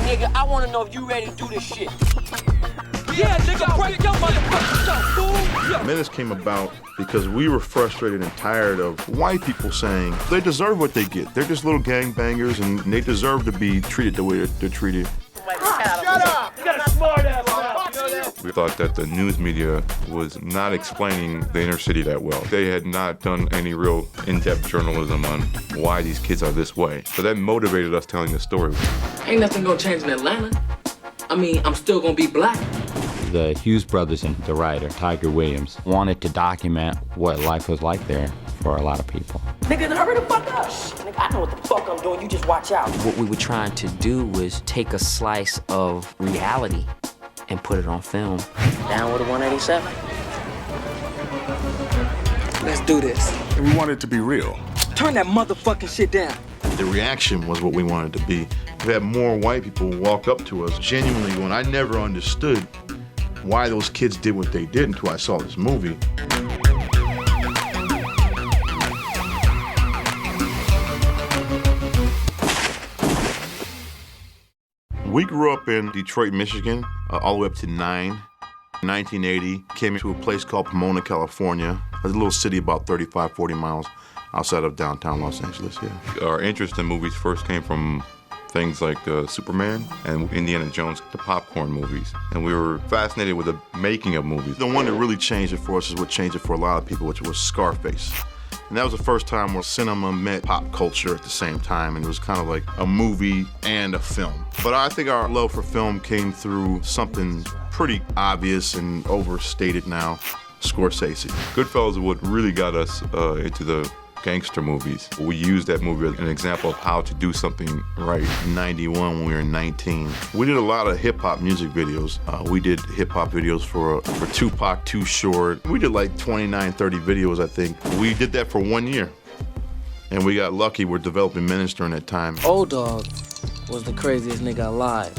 nigga, I wanna know if you ready to do this shit. Yeah, nigga, break your motherfucking stuff, fool! Yeah. Menace came about because we were frustrated and tired of white people saying they deserve what they get. They're just little gangbangers and they deserve to be treated the way they're treated. Shut up! You got a smart ass mouth, you know that? We thought that the news media was not explaining the inner city that well. They had not done any real in-depth journalism on why these kids are this way. So that motivated us telling the story. Ain't nothing gonna change in Atlanta. I mean, I'm still gonna be black. The Hughes brothers and the writer, Tiger Williams, wanted to document what life was like there for a lot of people. Nigga, hurry the fuck up. Nigga, I know what the fuck I'm doing, you just watch out. What we were trying to do was take a slice of reality and put it on film. Down with a 187. Let's do this. And we wanted it to be real. Turn that motherfucking shit down. The reaction was what we wanted to be. We had more white people walk up to us genuinely when I never understood why those kids did what they did until I saw this movie. We grew up in Detroit, Michigan, all the way up to 9. In 1980, came to a place called Pomona, California. A little city about 35, 40 miles outside of downtown Los Angeles, yeah. Our interest in movies first came from things like Superman and Indiana Jones, the popcorn movies. And we were fascinated with the making of movies. The one that really changed it for us is what changed it for a lot of people, which was Scarface. And that was the first time where cinema met pop culture at the same time, and it was kind of like a movie and a film. But I think our love for film came through something pretty obvious and overstated now, Scorsese. Goodfellas is what really got us into the gangster movies. We used that movie as an example of how to do something right. In 91, when we were 19. We did a lot of hip-hop music videos. We did hip-hop videos for Tupac, Too Short. We did like 29, 30 videos, I think. We did that for 1 year. And we got lucky. We're developing Menace during that time. Old Dog was the craziest nigga alive.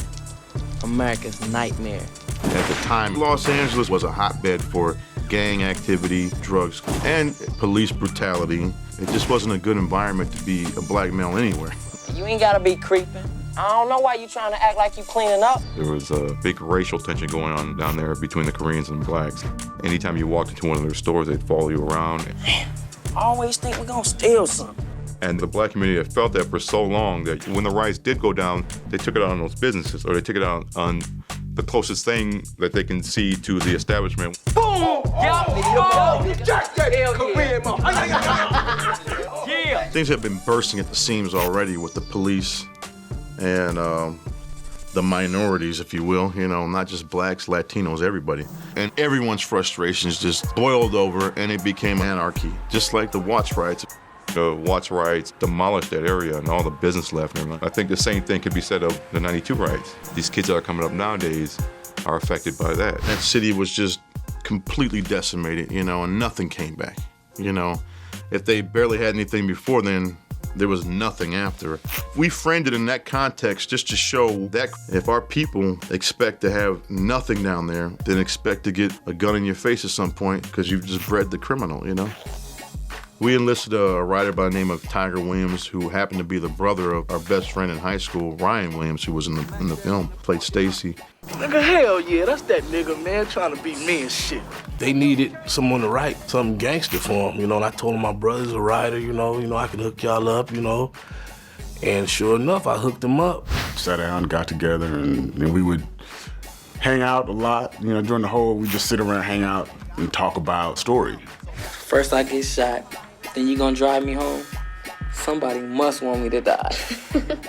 America's nightmare. At the time, Los Angeles was a hotbed for gang activity, drugs, and police brutality. It just wasn't a good environment to be a black male anywhere. You ain't gotta be creeping. I don't know why you trying to act like you cleaning up. There was a big racial tension going on down there between the Koreans and blacks. Anytime you walked into one of their stores, they'd follow you around. Man, I always think we're gonna steal something. And the black community had felt that for so long that when the riots did go down, they took it out on those businesses, or they took it out on the closest thing that they can see to the establishment. Boom! Yeah! You jacked that Korean motherfucker! Yeah! Things have been bursting at the seams already with the police and the minorities, if you will, you know, not just blacks, Latinos, everybody. And everyone's frustrations just boiled over and it became anarchy, just like the Watts riots. The Watts riots demolished that area and all the business left. And I think the same thing could be said of the 92 riots. These kids that are coming up nowadays are affected by that. That city was just completely decimated, you know, and nothing came back, you know. If they barely had anything before then, there was nothing after. We framed it in that context just to show that if our people expect to have nothing down there, then expect to get a gun in your face at some point because you've just bred the criminal, you know. We enlisted a writer by the name of Tiger Williams, who happened to be the brother of our best friend in high school, Ryan Williams, who was in the film, played Stacy. Nigga, hell yeah, that's that nigga, man, trying to be me and shit. They needed someone to write something gangster for them, you know, and I told them my brother's a writer, you know, I can hook y'all up, you know. And sure enough, I hooked them up. Sat down, got together, and we would hang out a lot. You know, during the whole, we just sit around, hang out, and talk about story. First I get shot, then you gonna drive me home? Somebody must want me to die.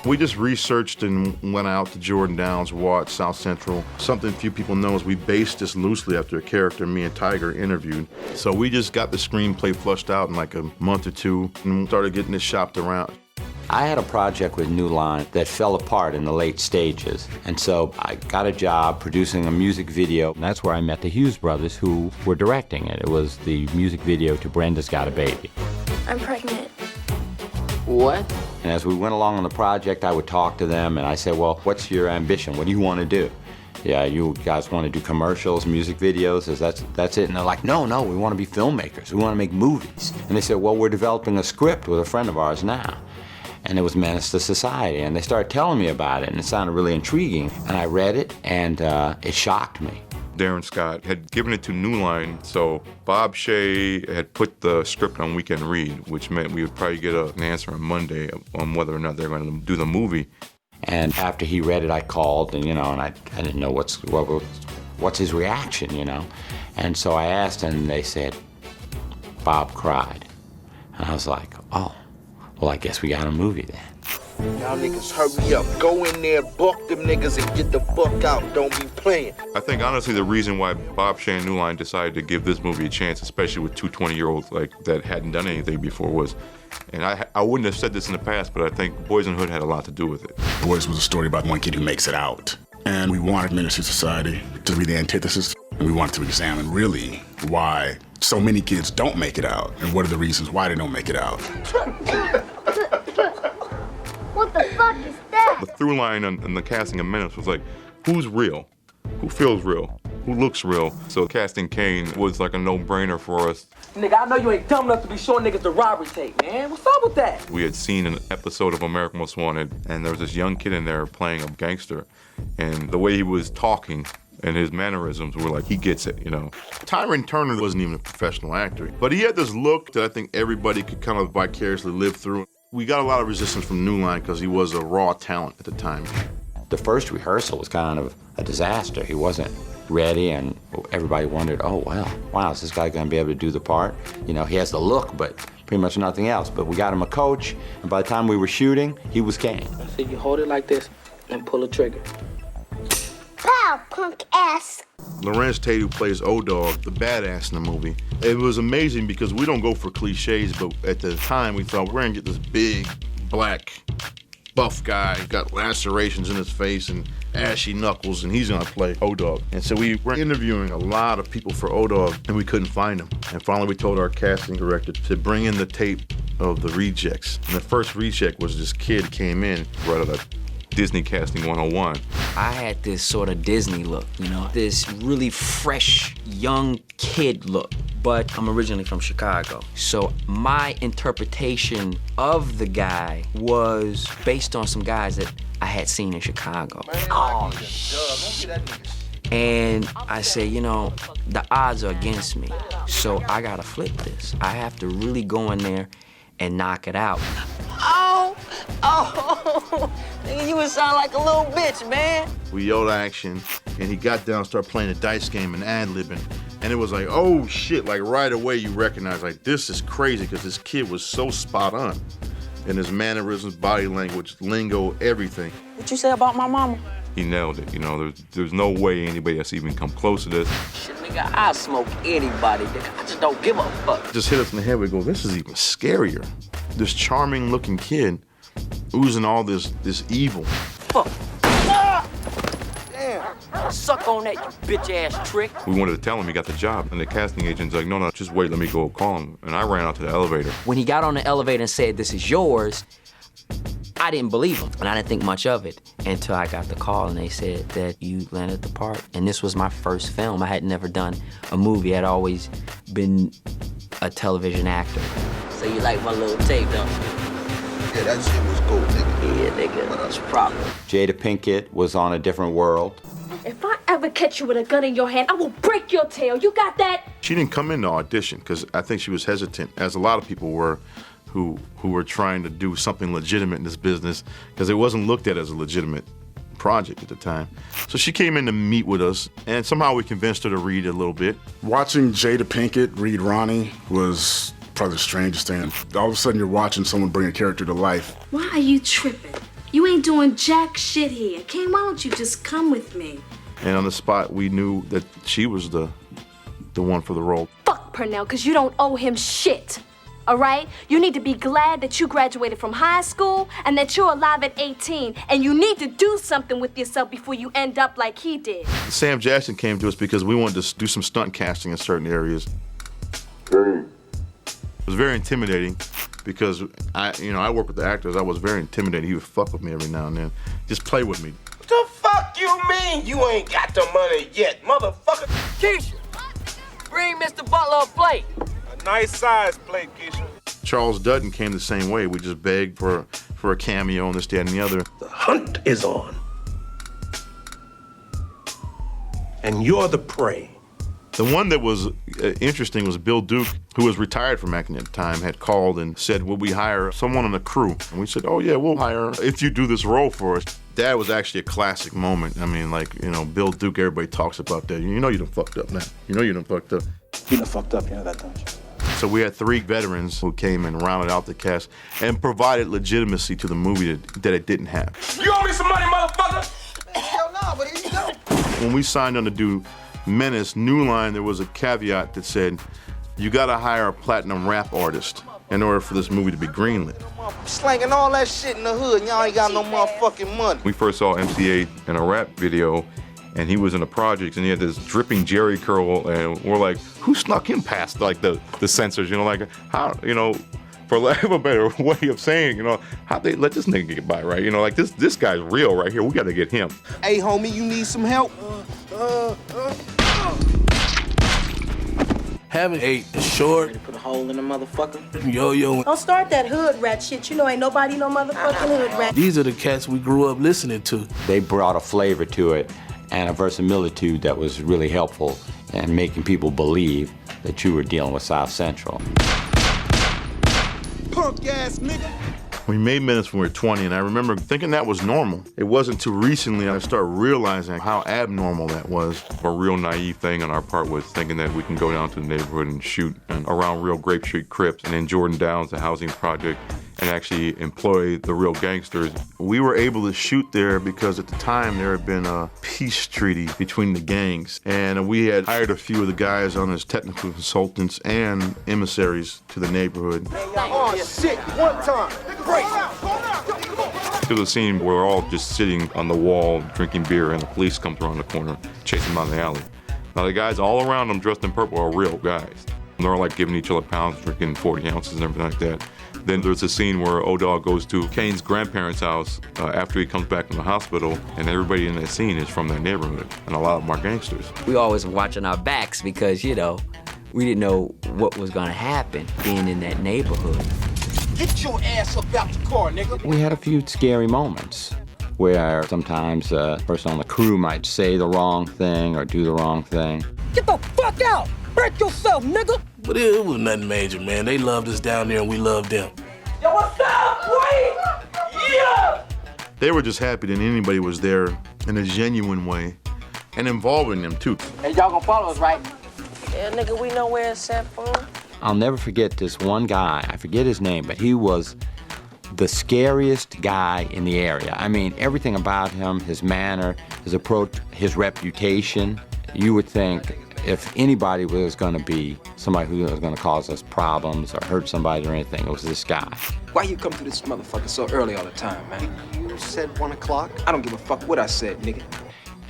We just researched and went out to Jordan Downs, Watts, South Central. Something few people know is we based this loosely after a character me and Tiger interviewed. So we just got the screenplay flushed out in like a month or two and started getting it shopped around. I had a project with New Line that fell apart in the late stages, and so I got a job producing a music video, and that's where I met the Hughes brothers who were directing it. It was the music video to Brenda's Got a Baby. I'm pregnant. What? And as we went along on the project, I would talk to them, and I said, well, what's your ambition? What do you want to do? Yeah, you guys want to do commercials, music videos? That's it? And they're like, no, we want to be filmmakers. We want to make movies. And they said, well, we're developing a script with a friend of ours now. and it was Menace to Society, and they started telling me about it, and it sounded really intriguing, and I read it, and it shocked me. Darren Scott had given it to New Line, so Bob Shea had put the script on Weekend Read, which meant we would probably get an answer on Monday on whether or not they're going to do the movie. And after he read it, I called, and and I didn't know what's his reaction, and so I asked, and they said Bob cried, and I was like, oh, well, I guess we got a movie then. Y'all niggas hurry up. Go in there, book them niggas, and get the fuck out. Don't be playing. I think, honestly, the reason why Bob Shea and New Line decided to give this movie a chance, especially with two 20-year-olds that hadn't done anything before, was, and I wouldn't have said this in the past, but I think Boys in the Hood had a lot to do with it. Boys was a story about one kid who makes it out. And we wanted Menace to Society to be the antithesis. And we wanted to examine, really, why so many kids don't make it out, and what are the reasons why they don't make it out. What the fuck is that? The through line in the casting of Menace was like, who's real? Who feels real? Who looks real? So casting Kane was like a no-brainer for us. Nigga, I know you ain't dumb enough to be showing niggas the robbery tape, man. What's up with that? We had seen an episode of American Most Wanted, and there was this young kid in there playing a gangster, and the way he was talking and his mannerisms were like, he gets it, Tyron Turner wasn't even a professional actor, but he had this look that I think everybody could kind of vicariously live through. We got a lot of resistance from New Line because he was a raw talent at the time. The first rehearsal was kind of a disaster. He wasn't ready, and everybody wondered, oh, well, wow, is this guy going to be able to do the part? He has the look, but pretty much nothing else. But we got him a coach, and by the time we were shooting, he was Kane. So you hold it like this and pull a trigger. Pow, punk ass. Lorenz Tate, who plays O-Dog, the badass in the movie, it was amazing because we don't go for cliches, but at the time we thought we're going to get this big, black, buff guy, got lacerations in his face and ashy knuckles, and he's gonna play O-Dog. And so we were interviewing a lot of people for O-Dog, and we couldn't find him. And finally we told our casting director to bring in the tape of the rejects. And the first reject was this kid came in Right out of Disney Casting 101. I had this sort of Disney look, this really fresh, young kid look. But I'm originally from Chicago. So my interpretation of the guy was based on some guys that I had seen in Chicago. Oh, shit. And I said, the odds are against me. So I gotta flip this. I have to really go in there and knock it out. Nigga, you would sound like a little bitch, man. We yelled action, and he got down and started playing a dice game and ad-libbing. And it was like, oh shit, like right away you recognize, like, this is crazy, because this kid was so spot on. And his mannerisms, body language, lingo, everything. What you say about my mama? He nailed it, there's no way anybody else even come close to this. Shit, nigga, I'll smoke anybody, nigga. I just don't give a fuck. Just hit us in the head, we go, this is even scarier. This charming looking kid oozing all this evil. Fuck. Damn. Suck on that, you bitch-ass trick. We wanted to tell him he got the job, and the casting agent's like, no, just wait, let me go call him. And I ran out to the elevator. When he got on the elevator and said, this is yours, I didn't believe him, and I didn't think much of it until I got the call and they said that you landed the part. And this was my first film. I had never done a movie. I'd always been a television actor. So you like my little tape, don't you? Yeah, that shit was cool, nigga. Yeah, nigga, that's proper. Jada Pinkett was on A Different World. If I ever catch you with a gun in your hand, I will break your tail. You got that? She didn't come in to audition because I think she was hesitant, as a lot of people were, who were trying to do something legitimate in this business, because it wasn't looked at as a legitimate project at the time. So she came in to meet with us, and somehow we convinced her to read a little bit. Watching Jada Pinkett read Ronnie was probably the strangest thing. All of a sudden you're watching someone bring a character to life. Why are you tripping? You ain't doing jack shit here. Kane, why don't you just come with me? And on the spot, we knew that she was the one for the role. Fuck Purnell, because you don't owe him shit. All right? You need to be glad that you graduated from high school and that you're alive at 18, and you need to do something with yourself before you end up like he did. Sam Jackson came to us because we wanted to do some stunt casting in certain areas. It was very intimidating because I work with the actors. I was very intimidating. He would fuck with me every now and then. Just play with me. What the fuck you mean you ain't got the money yet, motherfucker? Keisha, bring Mr. Butler a plate. A nice size plate, Keisha. Charles Dutton came the same way. We just begged for for a cameo and this, that, and the other. The hunt is on. And you're the prey. The one that was interesting was Bill Duke, who was retired from acting at the time, had called and said, "Will we hire someone on the crew?" And we said, "Oh yeah, we'll hire if you do this role for us." That was actually a classic moment. I mean, like, you know, Bill Duke, everybody talks about that. You know you done fucked up now. You know you done fucked up. You done fucked up, you know that, don't you? So we had 3 veterans who came and rounded out the cast and provided legitimacy to the movie that it didn't have. You owe me some money, motherfucker! Hell no, but here you go. When we signed on to do Menace, New Line, there was a caveat that said, you gotta hire a platinum rap artist in order for this movie to be greenlit. Slanging all that shit in the hood, and y'all ain't got no motherfucking money. We first saw MCA in a rap video, and he was in the projects, and he had this dripping Jerry curl, and we're like, who snuck him past like the censors? You know, like how, you know, for lack of a better way of saying, you know, how they let this nigga get by, right? You know, like this guy's real right here. We got to get him. Hey, homie, you need some help? Having a short Ready to put a hole in the motherfucker? yo-yo. Don't start that hood rat shit. You know ain't nobody no motherfucking hood rat. These are the cats we grew up listening to. They brought a flavor to it and a verisimilitude that was really helpful in making people believe that you were dealing with South Central. Punk ass nigga. We made Menace when we were 20, and I remember thinking that was normal. It wasn't too recently I started realizing how abnormal that was. A real naive thing on our part was thinking that we can go down to the neighborhood and shoot around real Grape Street Crips and in Jordan Downs, the housing project, and actually employ the real gangsters. We were able to shoot there because at the time there had been a peace treaty between the gangs, and we had hired a few of the guys on as technical consultants and emissaries to the neighborhood. Oh shit, one time. Break. There's a scene where we're all just sitting on the wall drinking beer, and the police come around the corner, chasing them down the alley. Now the guys all around them dressed in purple are real guys. And they're all like giving each other pounds, drinking 40 ounces and everything like that. Then there's a scene where O-Dog goes to Kane's grandparents' house after he comes back from the hospital, and everybody in that scene is from their neighborhood, and a lot of them are gangsters. We always watching our backs because, you know, we didn't know what was gonna happen being in that neighborhood. Get your ass up out the car, nigga. We had a few scary moments where sometimes a person on the crew might say the wrong thing or do the wrong thing. Get the fuck out! Break yourself, nigga! But it was nothing major, man. They loved us down there and we loved them. Yo, what's up, boy? Yeah! They were just happy that anybody was there in a genuine way and involving them too. Hey, y'all gonna follow us, right? Yeah, nigga, we know where it's at from. I'll never forget this one guy, I forget his name, but he was the scariest guy in the area. I mean, everything about him, his manner, his approach, his reputation, you would think if anybody was gonna be somebody who was gonna cause us problems or hurt somebody or anything, it was this guy. Why you come to this motherfucker so early all the time, man? You said 1 o'clock? I don't give a fuck what I said, nigga.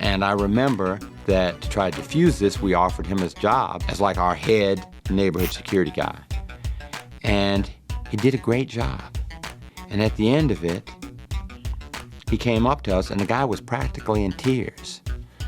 And I remember that to try to defuse this, we offered him his job as like our head neighborhood security guy. And he did a great job. And at the end of it, he came up to us and the guy was practically in tears.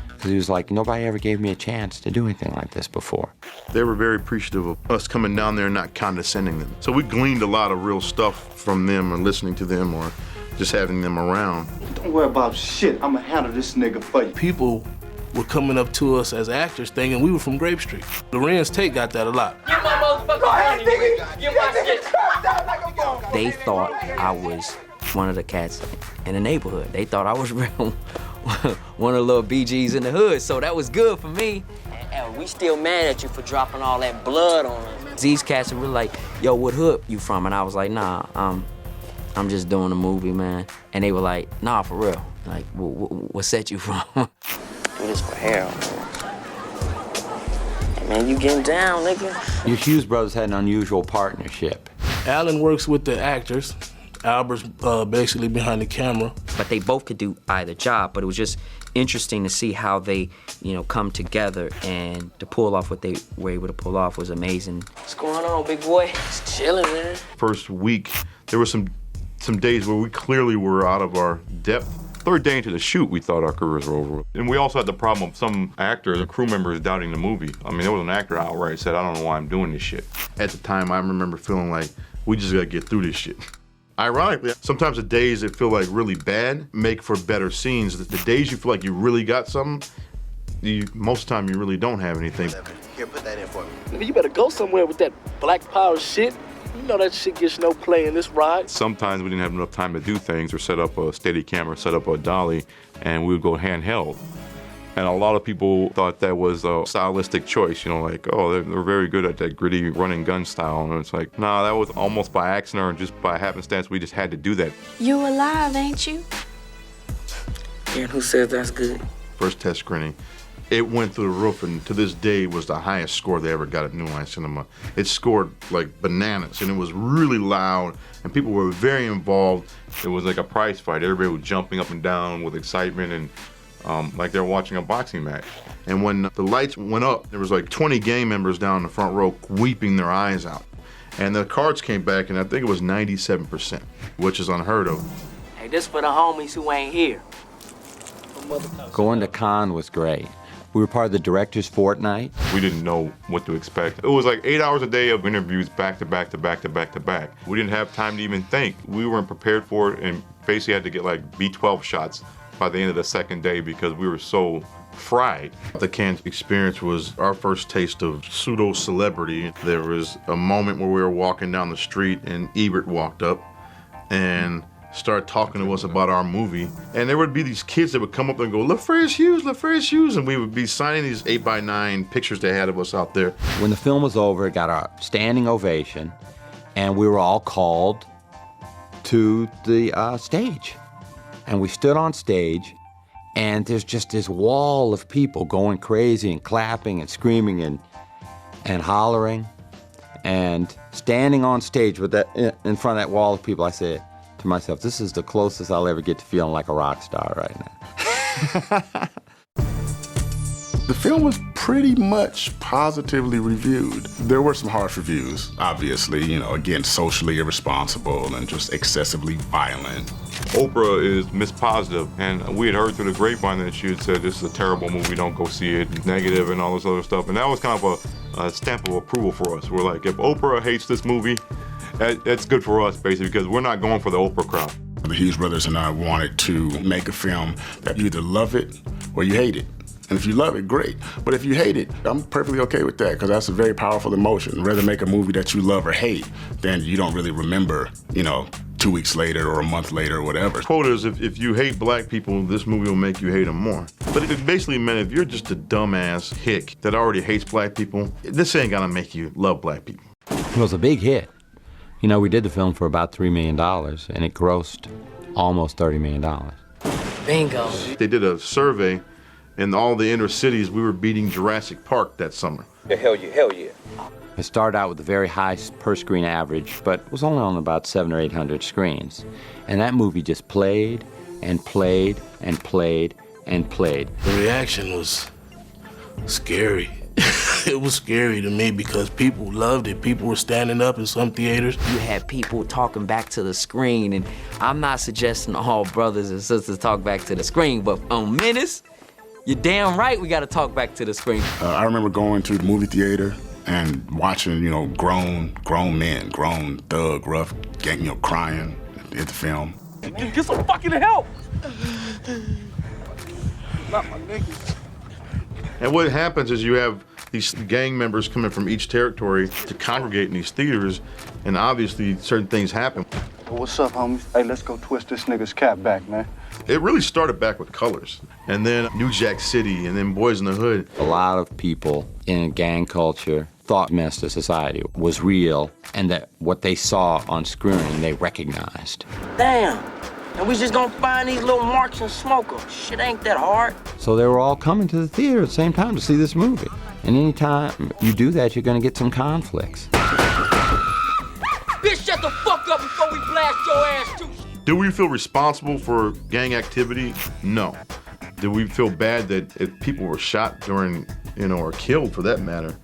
Because he was like, nobody ever gave me a chance to do anything like this before. They were very appreciative of us coming down there and not condescending them. So we gleaned a lot of real stuff from them or listening to them or just having them around. Don't worry about shit. I'ma handle this nigga for you. People were coming up to us as actors thinking we were from Grape Street. Lorenz Tate got that a lot. Get my motherfucking money, nigga. Get my shit. They thought I was one of the cats in the neighborhood. They thought I was real, one of the little BGs in the hood, so that was good for me. And we still mad at you for dropping all that blood on us. These cats were really like, yo, what hood you from? And I was like, nah, I'm just doing a movie, man. And they were like, nah, for real. Like, what set you from? Do this for Harold. Hey, man, you getting down, nigga. Your Hughes brothers had an unusual partnership. Alan works with the actors. Albert's basically behind the camera. But they both could do either job, but it was just interesting to see how they, you know, come together, and to pull off what they were able to pull off was amazing. What's going on, big boy? Just chilling, man. First week, there were some days where we clearly were out of our depth. Third day into the shoot, we thought our careers were over. And we also had the problem of some actors and crew members doubting the movie. I mean, there was an actor outright said, I don't know why I'm doing this shit. At the time, I remember feeling like, we just gotta get through this shit. Ironically, sometimes the days that feel like really bad make for better scenes. The days you feel like you really got something, most of the time you really don't have anything. Here, put that in for me. Nigga, you better go somewhere with that black power shit. You know that shit gets no play in this ride. Sometimes we didn't have enough time to do things or set up a steady camera, set up a dolly, and we would go handheld. And a lot of people thought that was a stylistic choice, you know, like, oh, they're very good at that gritty run and gun style. And it's like, nah, that was almost by accident or just by happenstance. We just had to do that. You alive, ain't you? And who says that's good? First test screening, it went through the roof, and to this day was the highest score they ever got at New Line Cinema. It scored like bananas, and it was really loud, and people were very involved. It was like a prize fight. Everybody was jumping up and down with excitement and like they're watching a boxing match. And when the lights went up, there was like 20 gang members down in the front row weeping their eyes out. And the cards came back, and I think it was 97%, which is unheard of. Hey, this for the homies who ain't here. Going to Kane was great. We were part of the director's fortnight. We didn't know what to expect. It was like 8 hours a day of interviews back to back to back to back to back. We didn't have time to even think. We weren't prepared for it and basically had to get like B12 shots by the end of the second day because we were so fried. The Kane experience was our first taste of pseudo-celebrity. There was a moment where we were walking down the street and Ebert walked up and started talking to us about our movie. And there would be these kids that would come up and go, LaFrance Hughes, and we would be signing these 8x9 pictures they had of us out there. When the film was over, it got a standing ovation, and we were all called to the stage. And we stood on stage, and there's just this wall of people going crazy and clapping and screaming and hollering. And standing on stage with that in front of that wall of people, I said to myself, this is the closest I'll ever get to feeling like a rock star right now. The film was pretty much positively reviewed. There were some harsh reviews, obviously, you know, again, socially irresponsible and just excessively violent. Oprah is Miss Positive, and we had heard through the grapevine that she had said this is a terrible movie, don't go see it, negative and all this other stuff. And that was kind of a stamp of approval for us. We're like, if Oprah hates this movie, that's good for us, basically, because we're not going for the Oprah crowd. The Hughes brothers and I wanted to make a film that you either love it or you hate it. And if you love it, great. But if you hate it, I'm perfectly okay with that, because that's a very powerful emotion. Rather make a movie that you love or hate than you don't really remember, you know, 2 weeks later or a month later or whatever. The quote is, if you hate black people, this movie will make you hate them more. But it basically meant if you're just a dumbass hick that already hates black people, this ain't gonna make you love black people. It was a big hit. You know, we did the film for about $3 million, and it grossed almost $30 million. Bingo. They did a survey. In all the inner cities, we were beating Jurassic Park that summer. Yeah, hell yeah. It started out with a very high per-screen average, but was only on about 700 or 800 screens. And that movie just played and played and played and played. The reaction was scary. It was scary to me because people loved it. People were standing up in some theaters. You had people talking back to the screen, and I'm not suggesting all brothers and sisters talk back to the screen, but on Menace, you're damn right we gotta talk back to the screen. I remember going to the movie theater and watching, you know, grown men, grown thug, rough, gang, you know, crying at the film. Get some fucking help! Not my niggas. And what happens is you have these gang members coming from each territory to congregate in these theaters, and obviously certain things happen. Well, what's up, homies? Hey, let's go twist this nigga's cap back, man. It really started back with Colors, and then New Jack City, and then Boys in the Hood. A lot of people in gang culture thought Menace to Society was real, and that what they saw on screen they recognized. Damn. And we just gonna find these little marks and smoke them. Shit ain't that hard. So they were all coming to the theater at the same time to see this movie. And anytime you do that, you're gonna get some conflicts. Bitch, shut the fuck up before we blast your ass too. Do we feel responsible for gang activity? No. Do we feel bad that if people were shot during, you know, or killed for that matter,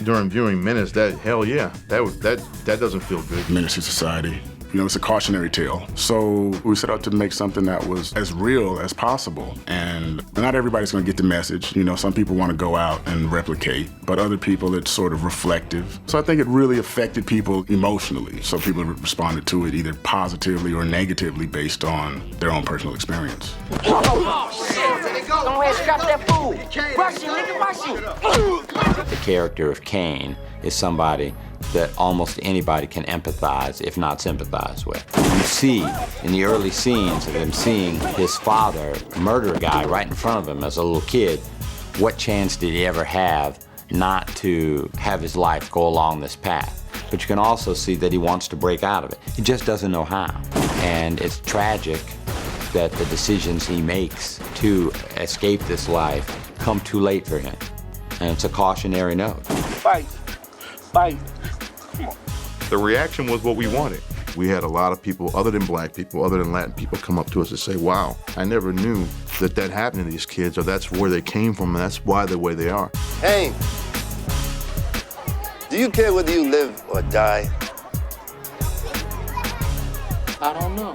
during viewing Menace? That, hell yeah, that doesn't feel good. Menace to Society You know, it's a cautionary tale. So we set out to make something that was as real as possible. And not everybody's gonna get the message. You know, some people wanna go out and replicate, but other people, it's sort of reflective. So I think it really affected people emotionally. So people responded to it either positively or negatively based on their own personal experience. Oh, shit! Go ahead, strap that fool. Rush him, nigga, rush him. The character of Kane is somebody that almost anybody can empathize, if not sympathize with. You see in the early scenes of him seeing his father murder a guy right in front of him as a little kid, what chance did he ever have not to have his life go along this path? But you can also see that he wants to break out of it. He just doesn't know how. And it's tragic that the decisions he makes to escape this life come too late for him. And it's a cautionary note. Fight. Fight. The reaction was what we wanted. We had a lot of people, other than black people, other than Latin people, come up to us and say, wow, I never knew that that happened to these kids, or that's where they came from, and that's why they're the way they are. Hey, do you care whether you live or die? I don't know.